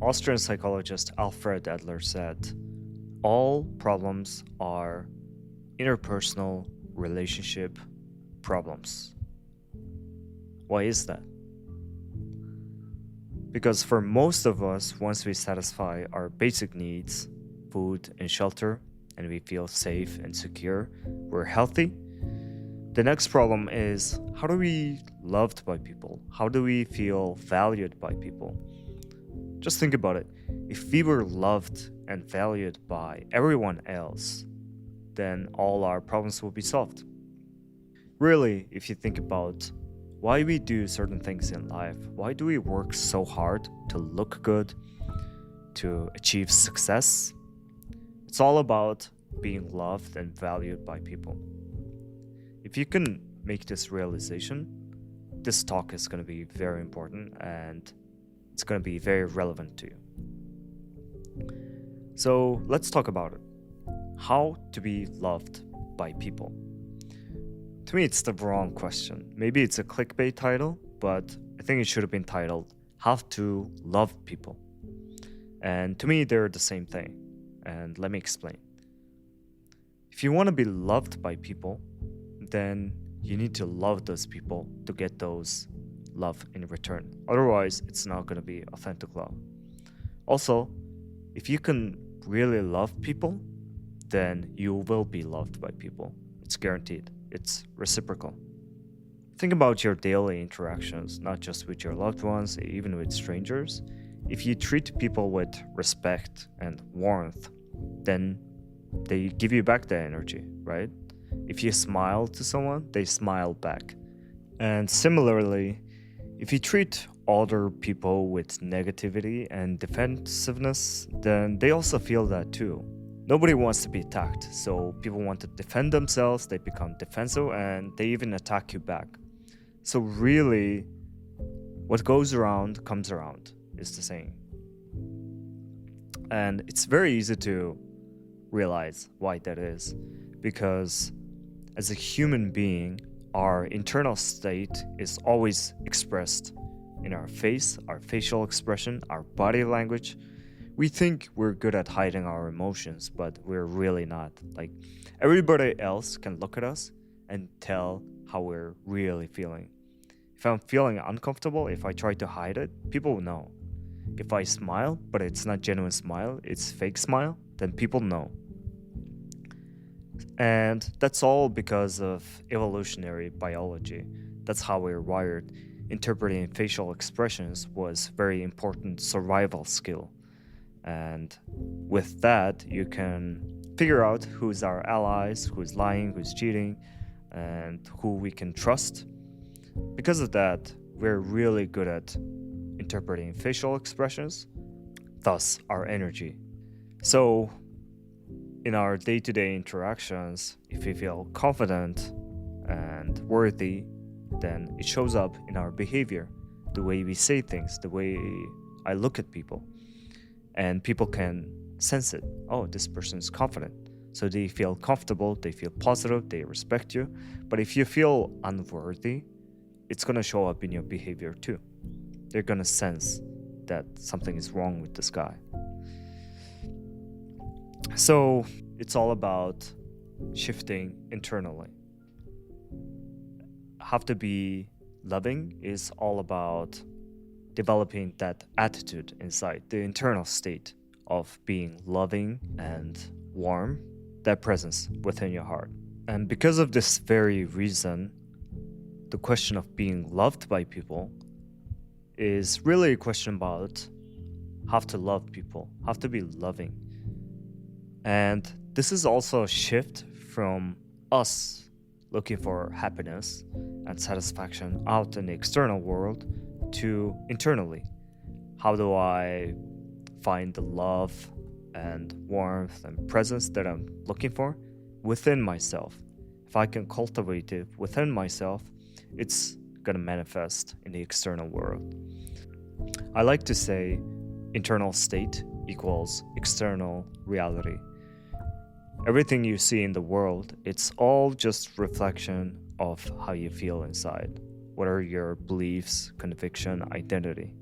Austrian psychologist Alfred Adler said, all problems are interpersonal relationship problems. Why is that? Because for most of us, once we satisfy our basic needs, food and shelter, and we feel safe and secure, we're healthy. The next problem is, how do we loved by people? How do we feel valued by people? Just think about it. If we were loved and valued by everyone else, then all our problems will be solved. Really, if you think about why we do certain things in life, why do we work so hard to look good, to achieve success? It's all about being loved and valued by people. If you can make this realization, this talk is going to be very important and it's going to be very relevant to you. So let's talk about it. How to be loved by people. To me, it's the wrong question. Maybe it's a clickbait title, but I think it should have been titled How to Love People. And to me, they're the same thing. And let me explain. If you want to be loved by people, then you need to love those people to get those love in return. Otherwise, it's not going to be authentic love. Also, if you can really love people, then you will be loved by people. It's guaranteed. It's reciprocal. Think about your daily interactions, not just with your loved ones, even with strangers. If you treat people with respect and warmth, then they give you back that energy, right? If you smile to someone, they smile back. And similarly, if you treat other people with negativity and defensiveness, then they also feel that too. Nobody wants to be attacked, so people want to defend themselves, they become defensive, and they even attack you back. So really, what goes around comes around, is the saying. And it's very easy to realize why that is, because as a human being, our internal state is always expressed in our face, our facial expression, our body language. We think we're good at hiding our emotions, but we're really not. Like, everybody else can look at us and tell how we're really feeling. If I'm feeling uncomfortable, if I try to hide it, people will know. If I smile, but it's not genuine smile, it's fake smile, then people know. And that's all because of evolutionary biology. That's how we're wired. Interpreting facial expressions was very important survival skill. And with that, you can figure out who's our allies, who's lying, who's cheating, and who we can trust. Because of that, we're really good at interpreting facial expressions, thus our energy. So, in our day-to-day interactions, if we feel confident and worthy, then it shows up in our behavior, the way we say things, the way I look at people. And people can sense it. Oh, this person is confident. So they feel comfortable, they feel positive, they respect you. But if you feel unworthy, it's going to show up in your behavior too. They're going to sense that something is wrong with this guy. So it's all about shifting internally. Have to be loving is all about developing that attitude inside, the internal state of being loving and warm, that presence within your heart. And because of this very reason, the question of being loved by people is really a question about how to love people, how to be loving. And this is also a shift from us looking for happiness and satisfaction out in the external world to internally. How do I find the love and warmth and presence that I'm looking for within myself? If I can cultivate it within myself, it's gonna manifest in the external world. I like to say internal state equals external reality. Everything you see in the world, it's all just reflection of how you feel inside. What are your beliefs, conviction, identity?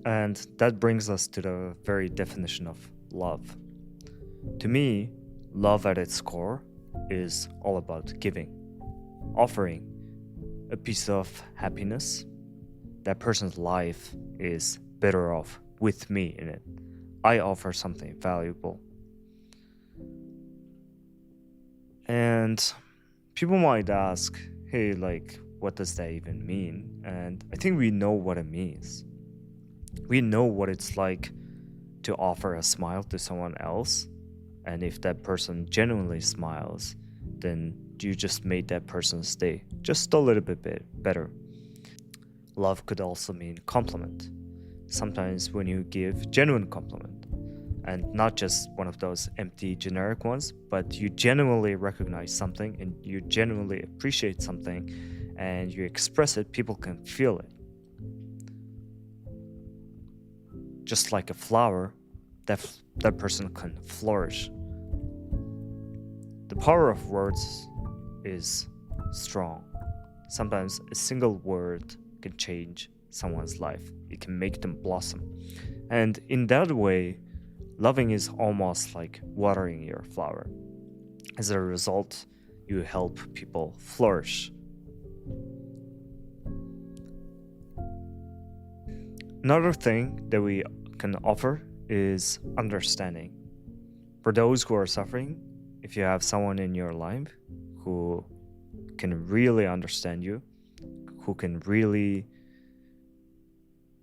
And that brings us to the very definition of love. To me, love at its core is all about giving, offering a piece of happiness. That person's life is better off with me in it. I offer something valuable. And people might ask, hey, like, what does that even mean? And I think we know what it means. We know what it's like to offer a smile to someone else. And if that person genuinely smiles, then you just made that person's day just a little bit better. Love could also mean compliment. Sometimes when you give genuine compliment, and not just one of those empty generic ones, but you genuinely recognize something and you genuinely appreciate something and you express it, people can feel it. Just like a flower, that person can flourish. The power of words is strong. Sometimes a single word can change someone's life. It can make them blossom. And in that way, loving is almost like watering your flower. As a result, you help people flourish. Another thing that we can offer is understanding. For those who are suffering, if you have someone in your life who can really understand you, who can really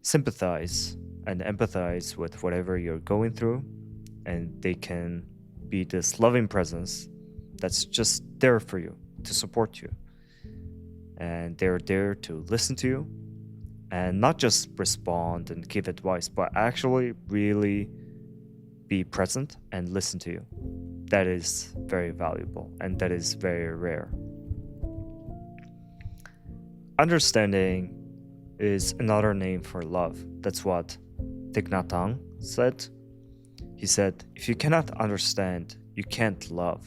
sympathize and empathize with whatever you're going through, and they can be this loving presence that's just there for you, to support you. And they're there to listen to you and not just respond and give advice, but actually really be present and listen to you. That is very valuable and that is very rare. Understanding is another name for love. That's what Thich Nhat Hanh said. He said, if you cannot understand, you can't love.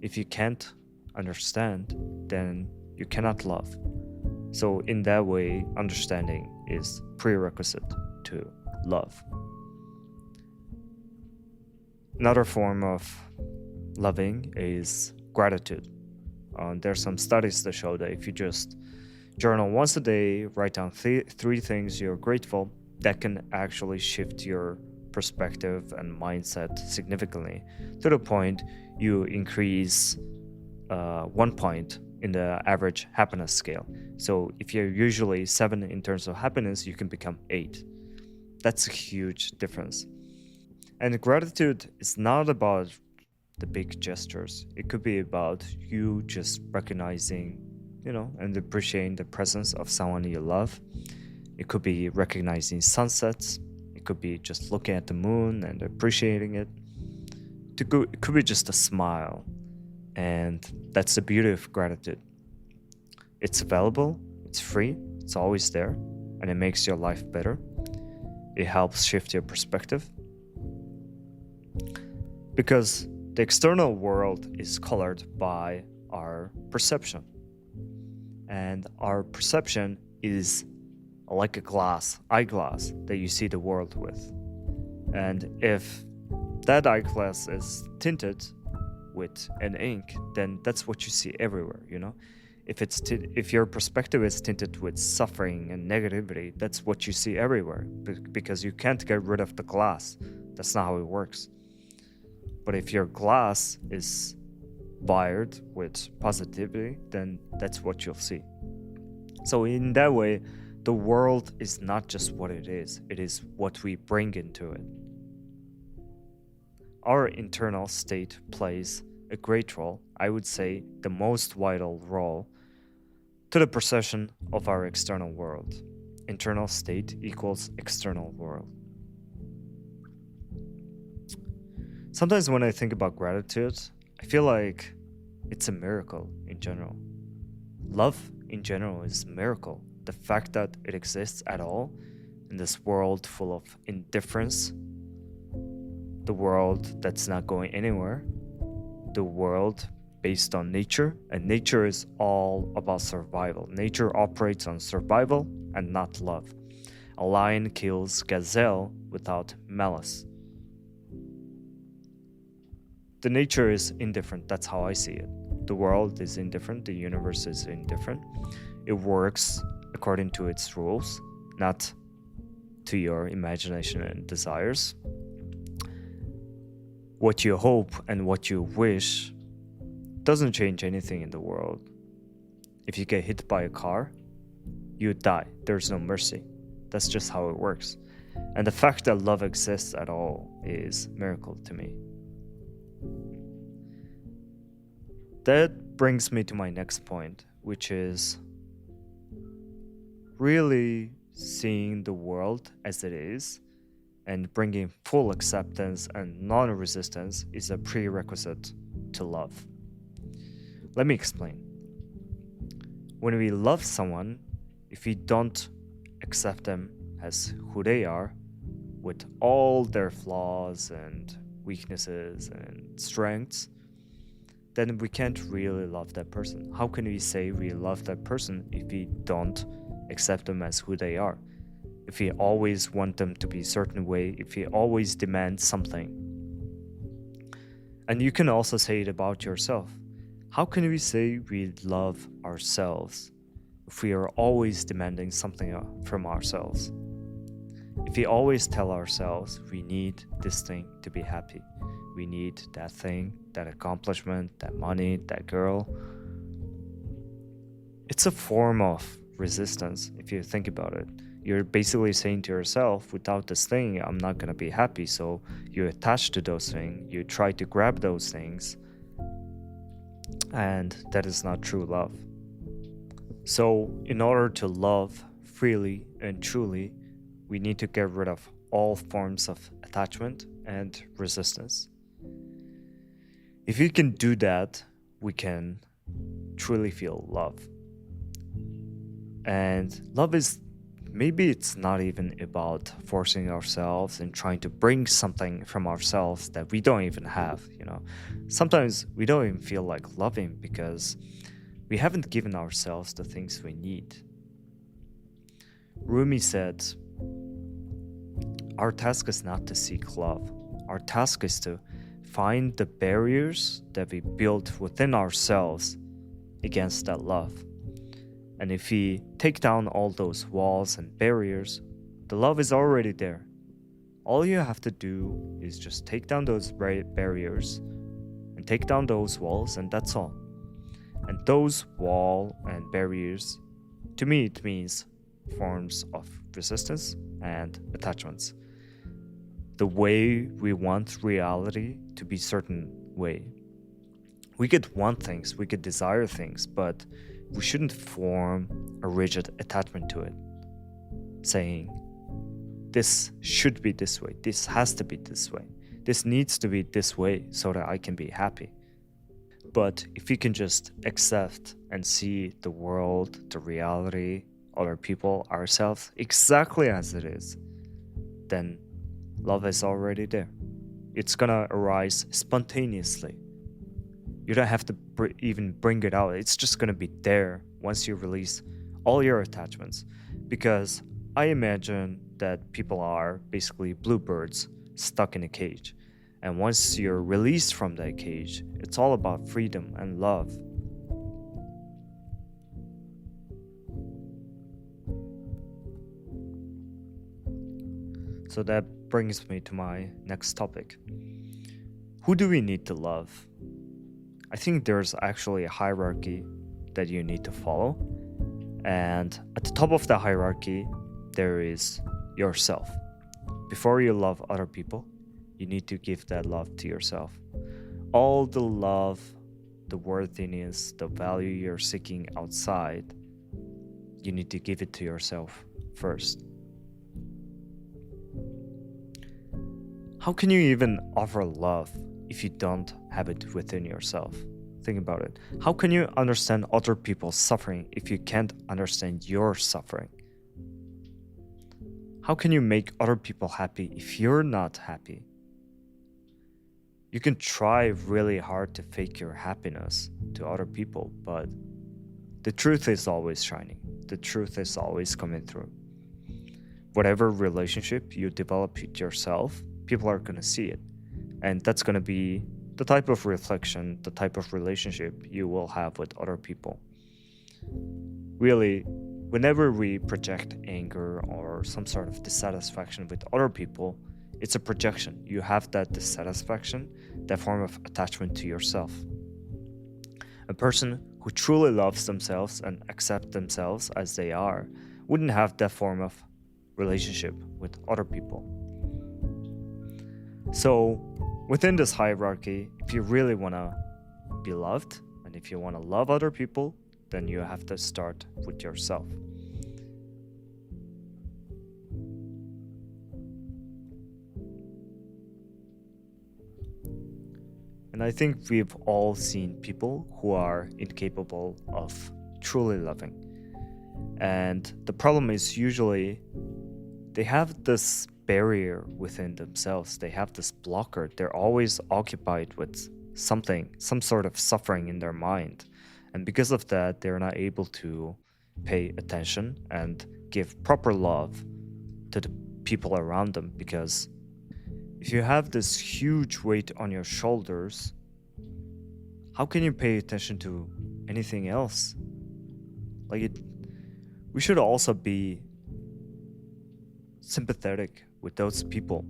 If you can't understand, then you cannot love. So in that way, understanding is prerequisite to love. Another form of loving is gratitude. There's some studies that show that if you just journal once a day, write down three things you're grateful, that can actually shift your perspective and mindset significantly to the point you increase 1 point in the average happiness scale. So if you're usually 7 in terms of happiness, you can become 8. That's a huge difference. And gratitude is not about the big gestures. It could be about you just recognizing, and appreciating the presence of someone you love. It could be recognizing sunsets. It could be just looking at the moon and appreciating it. It could be just a smile. And that's the beauty of gratitude. It's available, it's free, it's always there, and it makes your life better. It helps shift your perspective. Because the external world is colored by our perception. And our perception is like a eyeglass that you see the world with. And if that eyeglass is tinted with an ink, then that's what you see everywhere, If your perspective is tinted with suffering and negativity, that's what you see everywhere, because you can't get rid of the glass. That's not how it works. But if your glass is wired with positivity, then that's what you'll see. So in that way, the world is not just what it is what we bring into it. Our internal state plays a great role, I would say the most vital role, to the perception of our external world. Internal state equals external world. Sometimes when I think about gratitude, I feel like it's a miracle in general. Love in general is a miracle. The fact that it exists at all in this world full of indifference, the world that's not going anywhere, the world based on nature, and nature is all about survival. Nature operates on survival and not love. a lion kills gazelle without malice. The nature is indifferent. That's how I see it. The world is indifferent. The universe is indifferent. It works according to its rules, not to your imagination and desires. What you hope and what you wish doesn't change anything in the world. If you get hit by a car, you die. There's no mercy. That's just how it works. And the fact that love exists at all is a miracle to me. That brings me to my next point, which is really seeing the world as it is and bringing full acceptance and non-resistance is a prerequisite to love. Let me explain. When we love someone, if we don't accept them as who they are, with all their flaws and weaknesses and strengths, then we can't really love that person. How can we say we love that person if we don't accept them as who they are? If we always want them to be a certain way, if we always demand something. And you can also say it about yourself. How can we say we love ourselves if we are always demanding something from ourselves? If we always tell ourselves we need this thing to be happy, we need that thing, that accomplishment, that money, that girl, it's a form of resistance if you think about it. You're basically saying to yourself, without this thing, I'm not going to be happy. So you attach to those things, you try to grab those things, and that is not true love. So in order to love freely and truly, we need to get rid of all forms of attachment and resistance. If we can do that, we can truly feel love. And love is, maybe it's not even about forcing ourselves and trying to bring something from ourselves that we don't even have, Sometimes we don't even feel like loving because we haven't given ourselves the things we need. Rumi said, our task is not to seek love. Our task is to find the barriers that we built within ourselves against that love. And if we take down all those walls and barriers, the love is already there. All you have to do is just take down those barriers and take down those walls, and that's all. And those walls and barriers, to me, it means forms of resistance and attachments. The way we want reality to be a certain way. We could want things, we could desire things, but we shouldn't form a rigid attachment to it, saying, this should be this way, this has to be this way, this needs to be this way so that I can be happy. But if we can just accept and see the world, the reality, other people, ourselves, exactly as it is, then love is already there. It's gonna arise spontaneously. You don't have to even bring it out. It's just gonna be there once you release all your attachments. Because I imagine that people are basically bluebirds stuck in a cage. And once you're released from that cage, it's all about freedom and love. So that brings me to my next topic. Who do we need to love? I think there's actually a hierarchy that you need to follow. And at the top of the hierarchy, there is yourself. Before you love other people, you need to give that love to yourself. All the love, the worthiness, the value you're seeking outside, you need to give it to yourself first. How can you even offer love if you don't have it within yourself? Think about it. How can you understand other people's suffering if you can't understand your suffering? How can you make other people happy if you're not happy? You can try really hard to fake your happiness to other people, but the truth is always shining. The truth is always coming through. whatever relationship you develop with yourself, people are going to see it. And that's going to be the type of reflection, the type of relationship you will have with other people. Really, whenever we project anger or some sort of dissatisfaction with other people, it's a projection. You have that dissatisfaction, that form of attachment to yourself. A person who truly loves themselves and accepts themselves as they are wouldn't have that form of relationship with other people. So, within this hierarchy, if you really want to be loved and if you want to love other people, then you have to start with yourself. And I think we've all seen people who are incapable of truly loving. And the problem is usually they have this barrier within themselves. They have this blocker. They're always occupied with something, some sort of suffering in their mind. And because of that, they're not able to pay attention and give proper love to the people around them. Because if you have this huge weight on your shoulders, how can you pay attention to anything else? We should also be sympathetic with those people.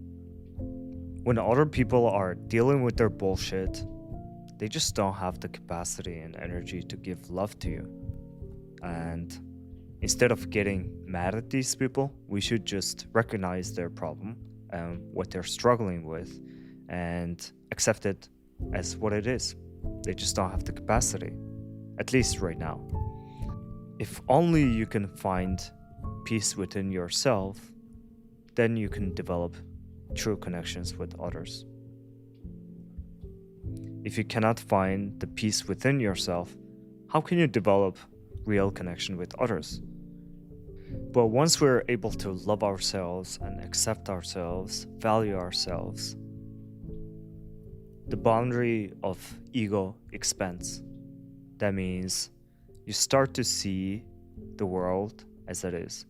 When other people are dealing with their bullshit, they just don't have the capacity and energy to give love to you. And instead of getting mad at these people, we should just recognize their problem and what they're struggling with and accept it as what it is. They just don't have the capacity, at least right now. If only you can find peace within yourself, then you can develop true connections with others. If you cannot find the peace within yourself, how can you develop real connection with others? But once we're able to love ourselves and accept ourselves, value ourselves, the boundary of ego expands. That means you start to see the world as it is.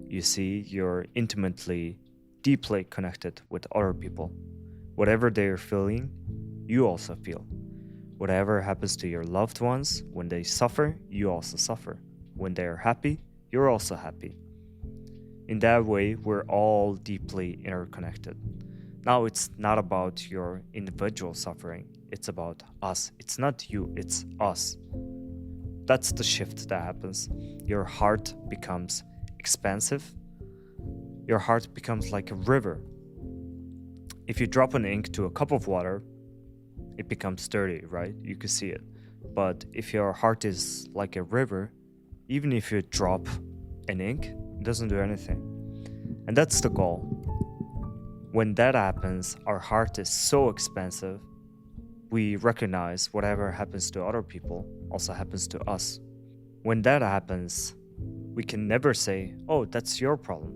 You see you're intimately, deeply connected with other people. Whatever they're feeling, you also feel. Whatever happens to your loved ones, when they suffer, you also suffer. When they're happy, you're also happy. In that way, we're all deeply interconnected. Now, it's not about your individual suffering. It's about us. It's not you, it's us. That's the shift that happens. Your heart becomes expansive. Your heart becomes like a river. If you drop an ink to a cup of water, it becomes dirty, right? You can see it. But if your heart is like a river, even if you drop an ink, it doesn't do anything. And that's the goal. When that happens, our heart is so expansive, we recognize whatever happens to other people also happens to us. When that happens, we can never say, oh, that's your problem,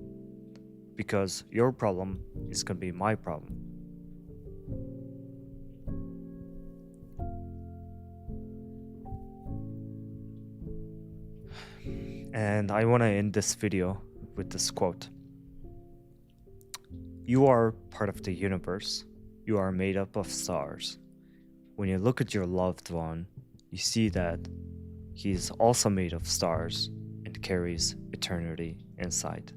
because your problem is going to be my problem. And I want to end this video with this quote. You are part of the universe. You are made up of stars. When you look at your loved one, you see that he is also made of stars and carries eternity inside.